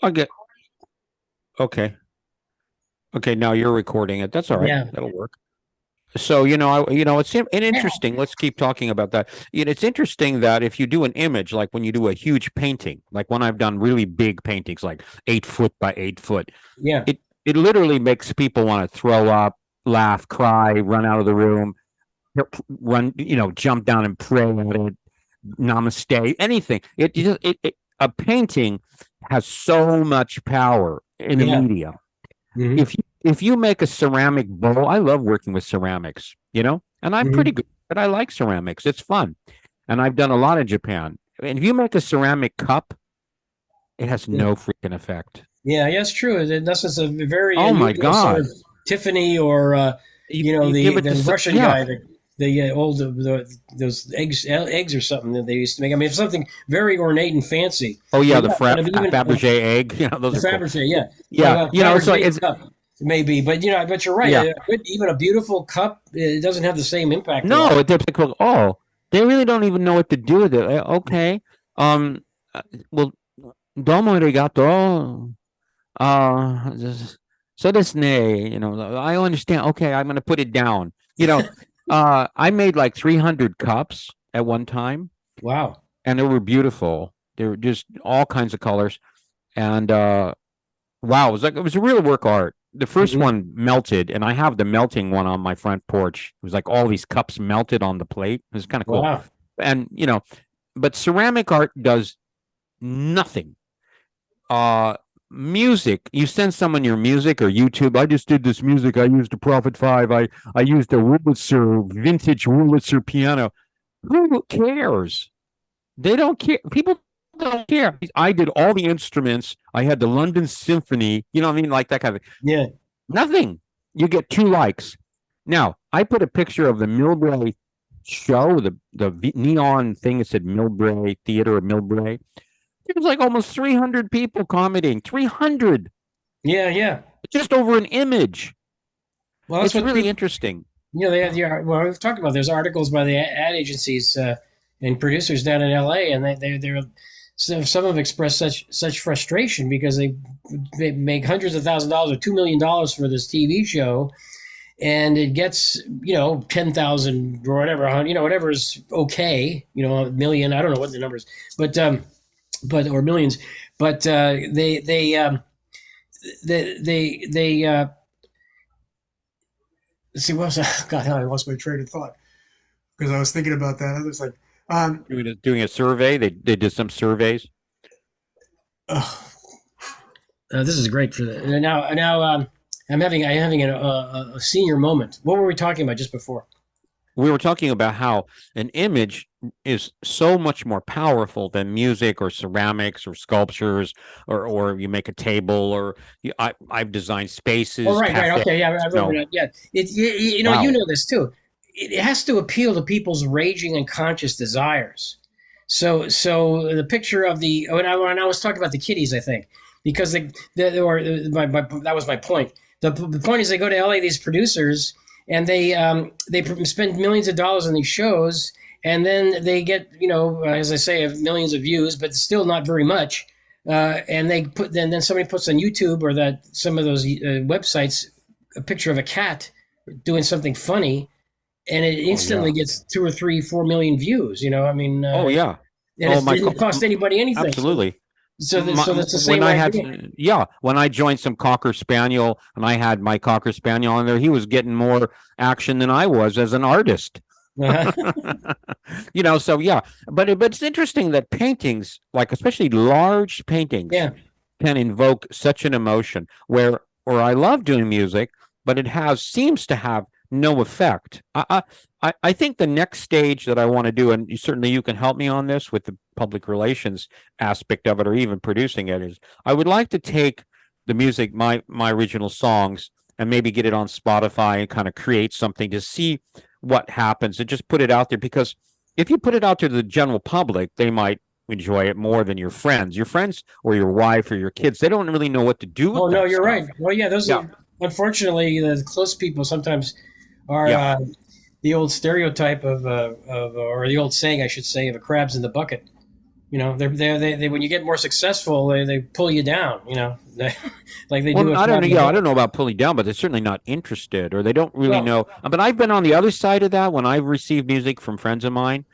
Okay. Okay. Okay. Now you're recording it. That's all right. Yeah. That'll work. So, it's interesting. Let's keep talking about that. It's interesting that if you do an image, like when you do a huge painting, like when I've done really big paintings, like 8 foot by 8 foot, Yeah. it literally makes people want to throw up, laugh, cry, run out of the room, run, jump down and pray at it, namaste, anything. A painting has so much power in the Yeah. media. Hmm. If you make a ceramic bowl, I love working with ceramics, and I'm pretty Hmm. good, but I like ceramics. It's fun. And I've done a lot in Japan. And if you make a ceramic cup, it has no freaking effect. Yeah, yeah, it's true. That's just a very Oh my unusual sort God. of Tiffany or You give it to, the Russian yeah. guy, the old those eggs or something that they used to make. I mean, it's something very ornate and fancy. Oh But yeah, the yeah, but even Fabergé egg. the Those are cool. Fabergé, yeah, Yeah. It's like, Fabergé cup maybe. But but you're right. yeah. Even a beautiful cup, it doesn't have the same impact at No, all. it's typical. Oh, they really don't even know what to do with it. Okay. Um, uh, well, domo arigato. So this nay, I understand. Okay, I'm gonna put it down. I made like 300 cups at one time, Wow. and they were beautiful. They were just all kinds of colors, and wow, it was a real work of art. The first Hmm. one melted, and I have the melting one on my front porch. It was like all these cups melted on the plate. It was kind of cool, Wow. and but ceramic art does nothing. uh Music, you send someone your music or YouTube. I just did this music. I used a Prophet 5. I used a Wurlitzer, vintage Wurlitzer piano. Who cares? They don't care. People don't care. I did all the instruments. I had the London Symphony, you know what I mean, like that kind of thing. Yeah. Nothing. You get 2 likes. Now I put a picture of the Millbrae show, the neon thing that said Millbrae Theater of Millbrae. There was like almost 300 people commenting. 300 Yeah. Yeah. just over an image. Well, that's It's what really people. interesting. They have well, we've talked about there's articles by the ad agencies and producers down in LA, and they're some have expressed such frustration because they make hundreds of thousands of dollars or $2 million for this TV show, and it gets 10,000 or whatever whatever is okay, a million, I don't know what the numbers, but or millions, but they see what was that? God, I lost my train of thought because I was thinking about that. I was like, um, Doing a survey. They did some surveys. oh, this is great for that. Now, I'm having a senior moment. What were we talking about just before? We were talking about how an image is so much more powerful than music or ceramics or sculptures, or you make a table, or I've designed Oh, spaces, right. cafes. Okay, yeah, I remember No, that. Yeah, you wow. know this too. It has to appeal to people's raging and conscious desires. So the picture of the when I was talking about the kitties, I think because that was my point. The point is they go to LA, these producers, and they spend millions of dollars on these shows, and then they get as I say millions of views, but still not very much. And they put then somebody puts on YouTube or that some of those websites a picture of a cat doing something funny, and it Oh instantly yeah. gets 2 or 3, 4 million views. I mean, Oh yeah. and Oh it my. didn't cost anybody anything. So Absolutely. so that's the When same I idea. had, yeah, when I joined some Cocker Spaniel and I had my Cocker Spaniel on there, he was getting more action than I was as an artist. Uh-huh. So yeah, but it's interesting that paintings, like especially large paintings, Yeah. can invoke such an emotion. Where I love doing music, but it has seems to have no effect. I think the next stage that I want to do, and certainly you can help me on this with the public relations aspect of it, or even producing it, is I would like to take the music, my original songs, and maybe get it on Spotify and kind of create something to see what happens and just put it out there. Because if you put it out to the general public, they might enjoy it more than your friends or your wife or your kids. They don't really know what to do Oh with no, that you're stuff. right. Well, yeah, those Yeah. are unfortunately the close people sometimes are Yeah. the old stereotype of or the old saying I should say of a crab's in the bucket. They when you get more successful, they pull you down. Like they do Well, with I don't Bob know. Yeah, I Marley. don't know about pulling down, but they're certainly not interested, or they don't really Well, know. But I've been on the other side of that when I've received music from friends of mine,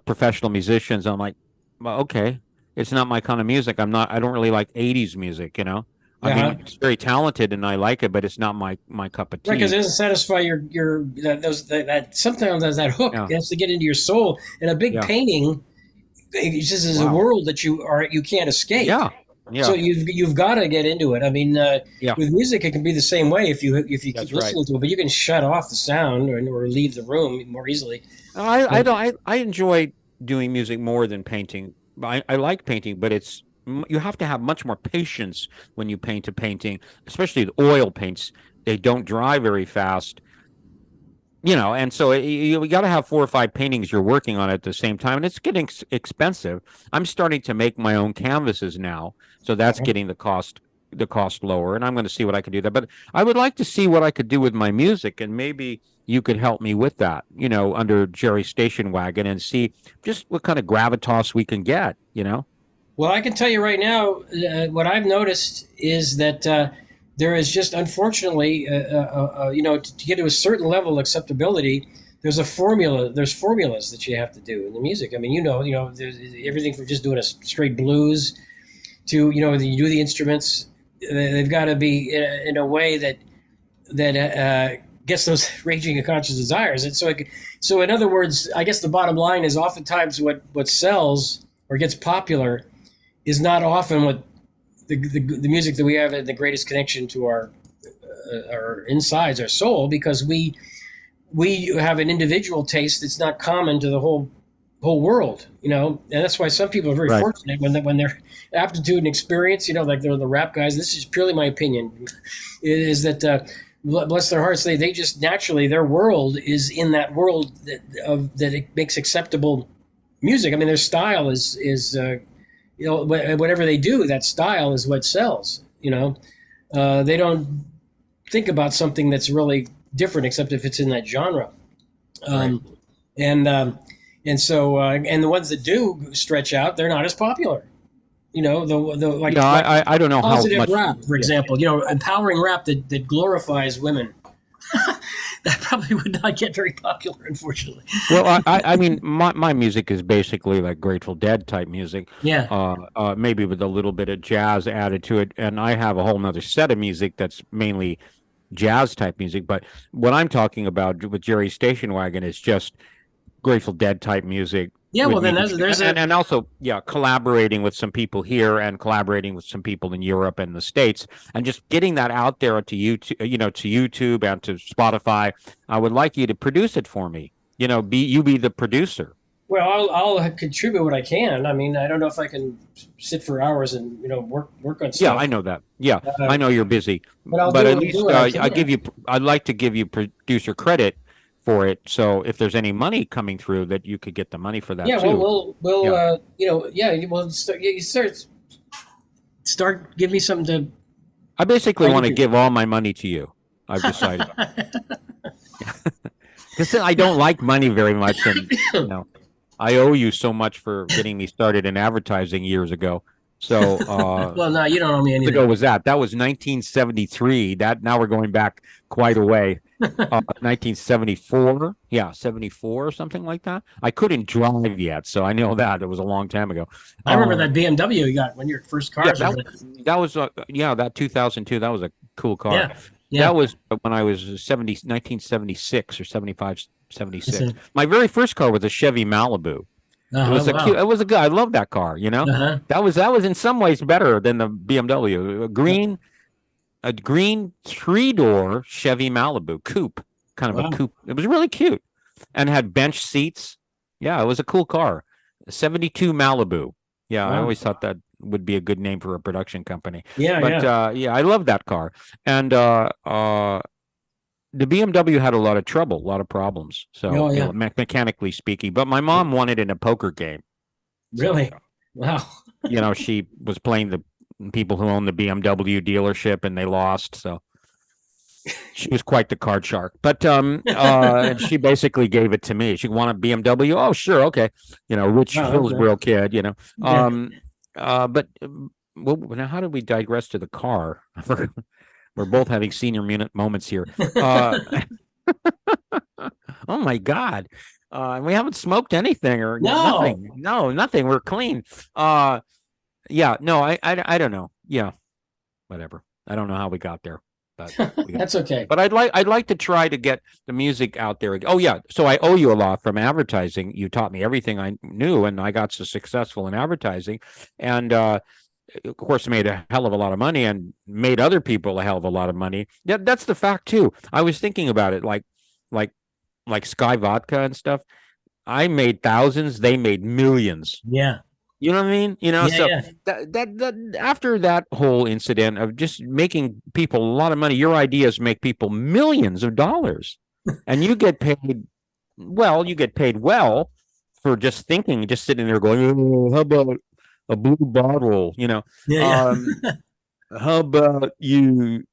professional musicians. I'm like, well, okay, it's not my kind of music. I don't really like '80s music. I mean, uh-huh. it's very talented and I like it, but it's not my cup of Right, because it tea. doesn't satisfy your that sometimes there's that hook. Yeah, It has to get into your soul. And a big yeah, painting, it just is a wow, world that you can't escape. yeah, So yeah, you've got to get into it. I mean, yeah. with music, it can be the same way if you keep That's right. listening to it, but you can shut off the sound or leave the room more easily. I But don't I enjoy doing music more than painting. I like painting, but you have to have much more patience when you paint a painting, especially the oil paints. They don't dry very fast, and so you got to have 4 or 5 paintings you're working on at the same time, and it's getting expensive. I'm starting to make my own canvases now, so that's getting the cost lower, and I'm going to see what I can do there. But I would like to see what I could do with my music, and maybe you could help me with that, under Jerry's station wagon, and see just what kind of gravitas we can get. well, I can tell you right now, what I've noticed is that there is just unfortunately, to get to a certain level of acceptability, there's a formula. There's formulas that you have to do in the music. I mean, there's everything from just doing a straight blues to you do the instruments. They've got to be in a way that gets those raging and conscious desires. And so in other words, I guess the bottom line is oftentimes what sells or gets popular is not often what the music that we have the greatest connection to our insides, our soul, because we have an individual taste that's not common to the whole world, and that's why some people are very Right. fortunate when their aptitude and experience, like they're the rap guys. This is purely my opinion, is that bless their hearts, they just naturally their world is in that world that it makes acceptable music. I mean, their style is whatever they do, that style is what sells. They don't think about something that's really different except if it's in that genre. Right. Um, and and so and the ones that do stretch out, they're not as popular. The Yeah, like I don't know how positive much. rap, for Yeah. example. Empowering rap that glorifies women. That probably would not get very popular, unfortunately. Well, I mean, my music is basically like Grateful Dead type music, Yeah. maybe with a little bit of jazz added to it. And I have a whole nother set of music that's mainly jazz type music. But what I'm talking about with Jerry's Station Wagon is just Grateful Dead type music Yeah. with Well, then me, there's a and also, yeah, collaborating with some people here and collaborating with some people in Europe and the States, and just getting that out there to YouTube, to YouTube and to Spotify. I would like you to produce it for me. Be the producer. Well, I'll contribute what I can. I mean, I don't know if I can sit for hours and work on Yeah, stuff, I know that. Yeah, I uh, know you're busy, but I'll but at do least what I I can. give you. I'd like to give you producer credit for it. So if there's any money coming through, that you could get the money for that Yeah, well, too. we'll Yeah, yeah, you start give me something to I basically fight want to into. give all my money to you. I've decided because I don't like money very much, and I owe you so much for getting me started in advertising years ago. So Well, no, you don't owe me ago anything. was that? That was 1973. That now we're going back quite a way. 1974, yeah, 74 or something like that. I couldn't drive yet, so I know that it was a long time ago. I remember Uh, that BMW you got when your first yeah, cars were. that was yeah, that 2002. That was a cool car. Yeah, That yeah. was when I was 1976 or 75, It's 76. My very first car was a Chevy Malibu. It uh-huh, was a cute. wow. It was a good. I love that car. Uh-huh. That was in some ways better than the BMW. A green 3-door Chevy Malibu coupe, kind of a Wow. coupe. It was really cute, and had bench seats. Yeah, it was a cool car. 72 Malibu. Yeah, I Wow. always thought that would be a good name for a production company. Yeah, But yeah. yeah, I love that car. And the BMW had a lot of trouble, a lot of problems. So, Oh, yeah. mechanically speaking. But my mom won it in a poker game. So, Really? Wow. she was playing the people who own the BMW dealership, and they lost. So, She was quite the card shark, but and she basically gave it to me. She wanted BMW. Oh, sure, okay, rich Oh, okay. Hillsborough kid, Yeah. but well, now how did we digress to the car? We're both having senior moments here. Oh my God. We haven't smoked anything or No. nothing. No, nothing. We're clean. Uh, yeah, no, I don't know. Yeah, whatever. I don't know how we got there, but we got. That's okay. But I'd like to try to get the music out there. Oh yeah, so I owe you a lot from advertising. You taught me everything I knew, and I got so successful in advertising, and of course made a hell of a lot of money and made other people a hell of a lot of money. That's the fact too. I was thinking about it, like Sky Vodka and stuff. I made thousands, they made millions. Yeah. You know what I mean? Yeah. So Yeah. that after that whole incident of just making people a lot of money, your ideas make people millions of dollars, and you get paid. Well, you get paid well for just thinking, just sitting there going, "Oh, how about a blue bottle?" Yeah. Um, how about you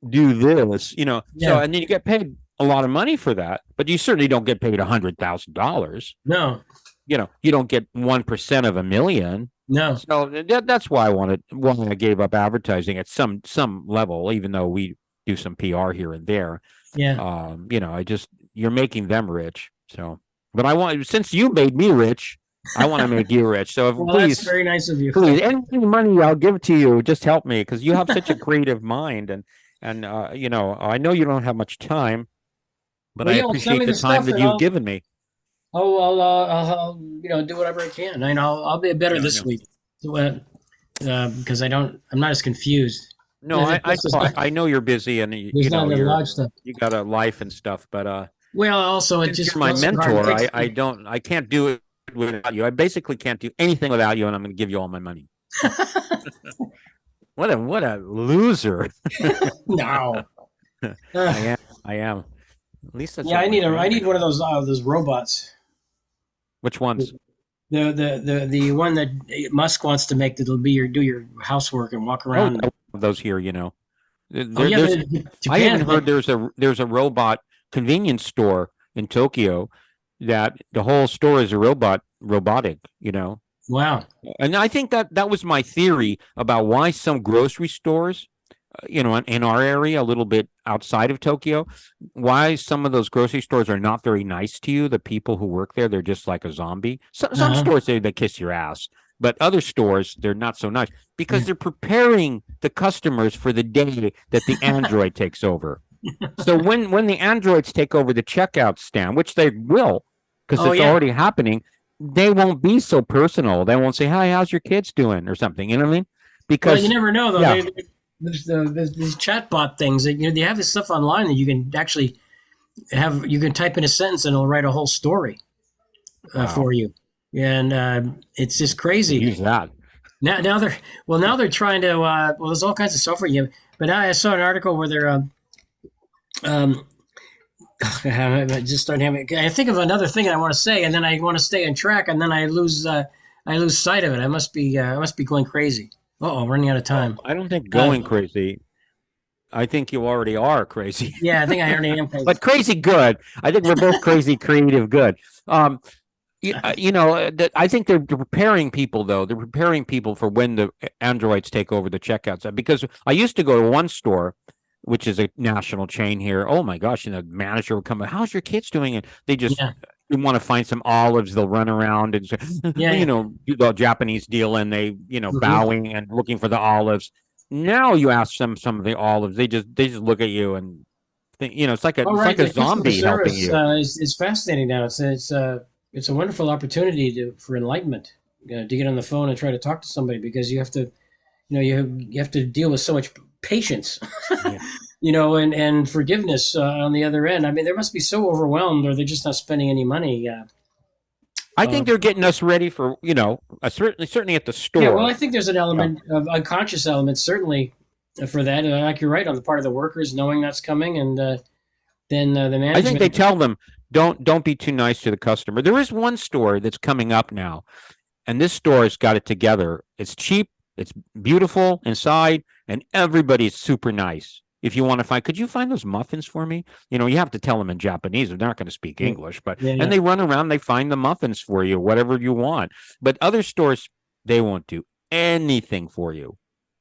do this? So Yeah. and then you get paid a lot of money for that, but you certainly don't get paid $100,000. No. You don't get 1% of a million. No. So that's why I gave up advertising at some level, even though we do some PR here and there. Yeah. You're making them rich. So, but since you made me rich, I want to make you rich. So Well, please, that's very nice of you. please, any money I'll give to you, just help me because you have such a creative mind, and I know you don't have much time, but Well, I yeah, well, send appreciate me the the time stuff that and you've given me. I'll do whatever I can. I'll be better Yeah, I this know. week. Because I'm not as confused. No, I know you're busy and There's not the large stuff. you got a life and stuff, but Well, also, it since just you're my also hard. mentor, It takes I can't do it without you. I basically can't do anything without you, and I'm going to give you all my money. What a loser! No. I am. I am. At least that's Yeah, what I my need family one of thinks. those robots. Which ones? The one that Musk wants to make that'll do your housework and walk Oh, around. I love those here. Oh yeah, There's. I even Japan. heard there's a robot convenience store in Tokyo that the whole store is robotic. Wow. And I think that was my theory about why some grocery stores, in our area, a little bit outside of Tokyo, why some of those grocery stores are not very nice to you. The people who work there, they're just like a zombie. Some Uh-huh. stores, they kiss your ass, but other stores, they're not so nice because Yeah. they're preparing the customers for the day that the Android takes over. So when the androids take over the checkout stand, which they will, because Oh it's yeah. already happening, they won't be so personal. They won't say, "Hi, how's your kids doing?" or something. You know what I mean? Well, you Because never know though. yeah, There's these chatbot things that they have this stuff online that you can actually have. You can type in a sentence and it'll write a whole story wow, for you, and it's just could crazy. use that. Now they're trying to. There's all kinds of software you. But now I saw an article where they're. Um, I just started having. I think of another thing I want to say, and then I want to stay on track, and then I lose sight of it. I must be going crazy. Oh, running out of Well, time. I don't think Uh, going crazy. I think you already are crazy, yeah, I think I already am crazy. but crazy good. I think we're both crazy, creative, good. I think they're preparing people though. They're preparing people for when the androids take over the checkouts. Because I used to go to one store, which is a national chain here. Oh my gosh! And the manager would come, "How's your kids doing?" And they just Yeah, want to find some olives. They'll run around and say, yeah, yeah. do the Japanese deal, and they Hmm. bowing and looking for the olives. Now you ask them some of the olives, they just look at you and think, All it's right, like a the customer zombie helping service you. is fascinating now. It's a wonderful opportunity for enlightenment. To get on the phone and try to talk to somebody because you have to you have to deal with so much patience, Yeah. and forgiveness on the other end. I mean, they must be so overwhelmed, or they're just not spending any money. I Uh, think they're getting us ready for, certainly at the yeah, well, store. I think there's an Yeah. element of unconscious element certainly for that. Like you're right on the part of the workers knowing that's coming, and then the I think they management. tell them don't be too nice to the customer. There is one store that's coming up now, and this store has got it together. It's cheap, it's beautiful inside, and everybody's super nice. if you want to find, could you find those muffins for me? You have to tell them in Japanese. They're not going to speak English, but, Yeah, and yeah, they run around, they find the muffins for you, whatever you want. But other stores, they won't do anything for you.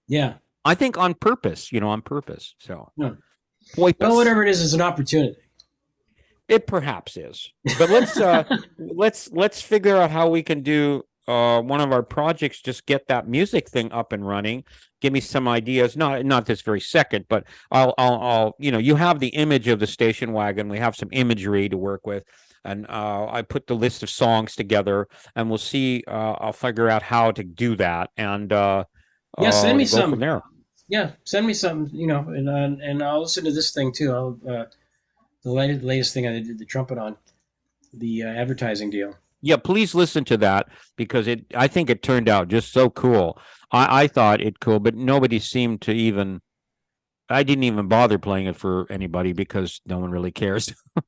yeah. I think on purpose, on purpose. So, No. Well, poipus. whatever it is an opportunity. It perhaps is. But let's figure out how we can do one of our projects, just get that music thing up and running. Give me some ideas, not this very second, but I'll you have the image of the station wagon. We have some imagery to work with, and I put the list of songs together, and we'll see. I'll figure out how to do that, and Yeah, send me we'll go from some. there. Yeah, send me some. And I'll listen to this thing too. The latest thing I did the trumpet on the advertising deal. Yeah, please listen to that, because I think it turned out just so cool. I thought it cool, but nobody seemed to even. I didn't even bother playing it for anybody because no one really cares. Well,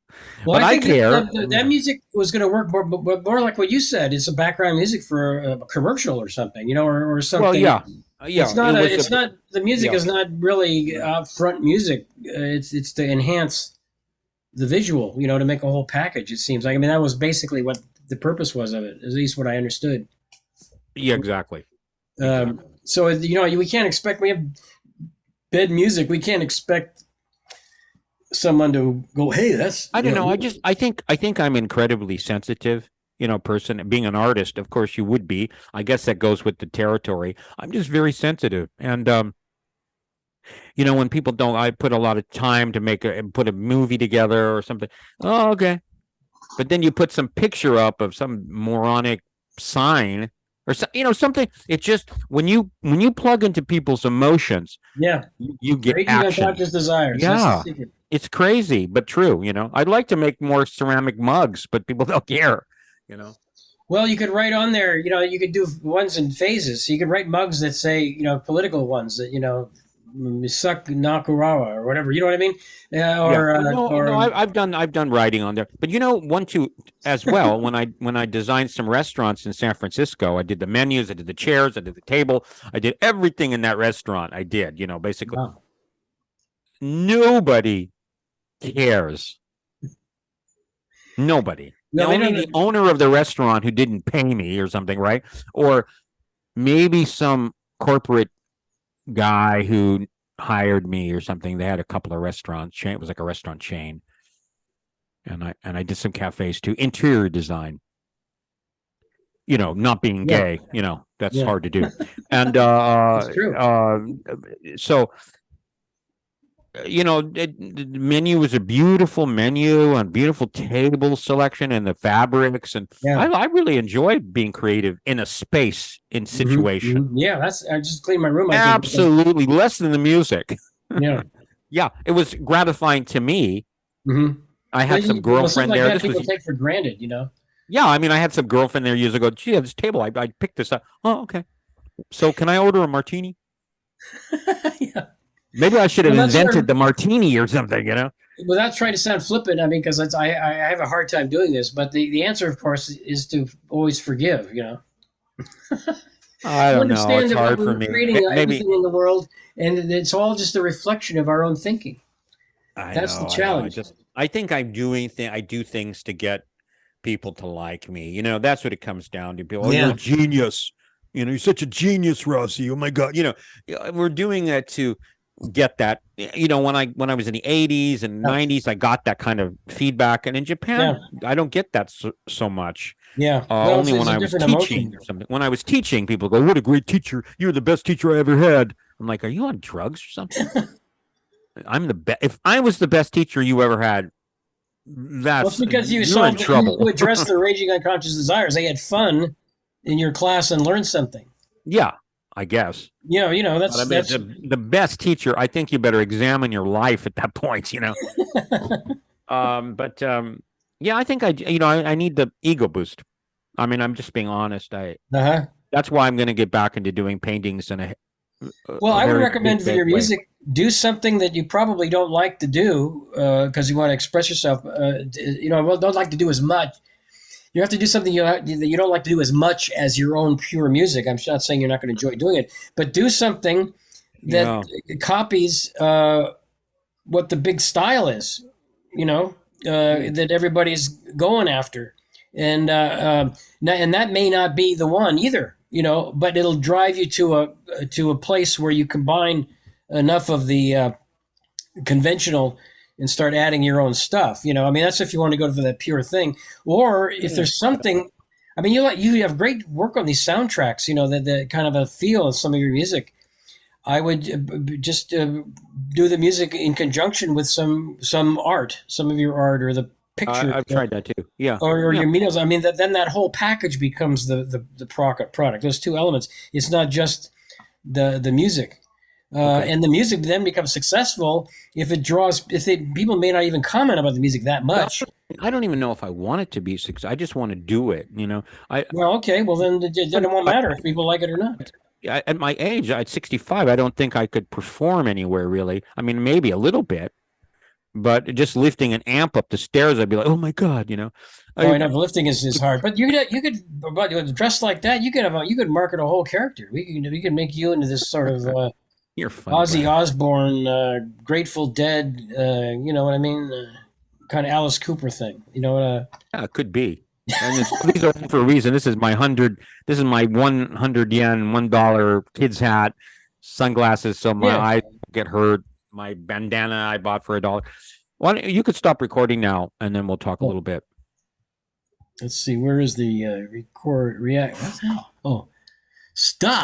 But I I think care. that music was going to work more like what you said. It's a background music for a commercial or something, or Well, something. yeah, It's yeah. It not a. was It's not the music yeah, is not really upfront music. It's to enhance the visual, to make a whole package. It seems like. I mean, that was basically what the purpose was of it, at least what I understood. yeah, exactly, Um, exactly. so we can't expect. We have bed music. We can't expect someone to go, "Hey, that's I don't know. I think I'm incredibly sensitive. Person, being an artist, of course you would be. I guess that goes with the territory. I'm just very sensitive, and when people don't, I put a lot of time to put a movie together or something. Oh, okay. But then you put some picture up of some moronic sign or something. It's just when you plug into people's emotions, yeah, you get raging action. unconscious desires." That's the Yeah, secret. it's crazy but true. I'd like to make more ceramic mugs, but people don't care. You know. Well, you could write on there. You could do ones in phases. So you could write mugs that say, political ones that suck Nakurawa or whatever. You know what I mean? Yeah, Or no, no, or I've done writing on there, but one too as well. When I designed some restaurants in San Francisco, I did the menus, I did the chairs, I did the table, I did everything in that restaurant. I did, basically wow. nobody cares. Nobody. No, they Only don't. the owner of the restaurant who didn't pay me or something, right? Or maybe some corporate guy who hired me or something. They had a couple of restaurants chain. It was like a restaurant chain, and I did some cafes too. Interior design. Not being Yeah, gay. That's yeah, hard to do. And it's true. so the menu was a beautiful menu and beautiful table selection and the fabrics, and Yeah. I really enjoyed being creative in a space in situation. Yeah, that's. I just cleaned my room. I think. Absolutely, less than the music. Yeah. Yeah, it was gratifying to me. Mm-hmm. I had some Well, stuff girlfriend like there. that This people was take for granted. Yeah. I mean, I had some girlfriend there years ago. Gee, this table, I picked this up. Oh, okay. So can I order a martini? Yeah. Maybe I should have Well, that's invented where, the martini or something. without trying to sound flippant, I mean, because I have a hard time doing this, but the answer, of course, is to always forgive. I To don't know. understand It's that what hard for we're me. creating Maybe everything in the world, and it's all just a reflection of our own thinking. I That's the know. I know. challenge. I think I do things to get people to like me. That's what it comes down to. People, oh, you're a Yeah. genius. You're such a genius, Rossi. Oh my God. We're doing that to get that. When I was in the 80s and Yeah. 90s, I got that kind of feedback. And in Yeah. Japan, I don't get that so much. Yeah. Well, Only it's when a I was different teaching emotion. or something. When I was teaching, people go, "What a great teacher! You're the best teacher I ever had." I'm like, "Are you on drugs or something?" I'm the best. If I was the best teacher you ever had, Well, it's that's because you're in you trouble. addressed the raging unconscious desires. They had fun in your class and learned something. Yeah, I guess. But I mean, That's the best teacher. I think you better examine your life at that point. But yeah, I think I need the ego boost. I mean, I'm just being honest. uh-huh. That's why I'm going to get back into doing paintings in Well, a I would very recommend big, for big your way. music, do something that you probably don't like to do because you want to express yourself. Well, don't like to do as much. You have to do something that you don't like to do as much as your own pure music. I'm not saying you're not going to enjoy doing it, but do something that Yeah. copies what the big style is, you know, that everybody's going after, and and that may not be the one either, you know, but it'll drive you to a place where you combine enough of the conventional and start adding your own stuff. You know, I mean, that's if you want to go for that pure thing, or if there's something. I mean, you have great work on these soundtracks. You know, that kind of a feel of some of your music. I would just do the music in conjunction with some art, some of your art, or the picture, I've tried that too. Yeah. or Yeah. your medias. I mean, then that whole package becomes the product. Those two elements. It's not just the music. Okay. And the music then becomes successful if it draws. If people may not even comment about the music that much. I don't even know if I want it to be success. I just want to do it. You know, Well, okay. Well, then it won't matter if people like it or not. at my age, at 65, I don't think I could perform anywhere really. I mean, maybe a little bit, but just lifting an amp up the stairs, I'd be like, oh my God, you know. Oh, I know the lifting is hard, but but dressed like that, you could market a whole character. We could make you into this sort of You're funny, Ozzy Brian. Osbourne, Grateful Dead. You know what I mean? Kind of Alice Cooper thing. You know what? Yeah, it could be. And these are for a reason. This is my 100. This is my 100 yen, $1 kid's hat, sunglasses, so my Yeah. eyes don't get hurt. My bandana I bought for $1. Why don't, you could stop recording now, and then we'll talk a little bit. Let's see. Where is the record react? What the hell? Oh, stop.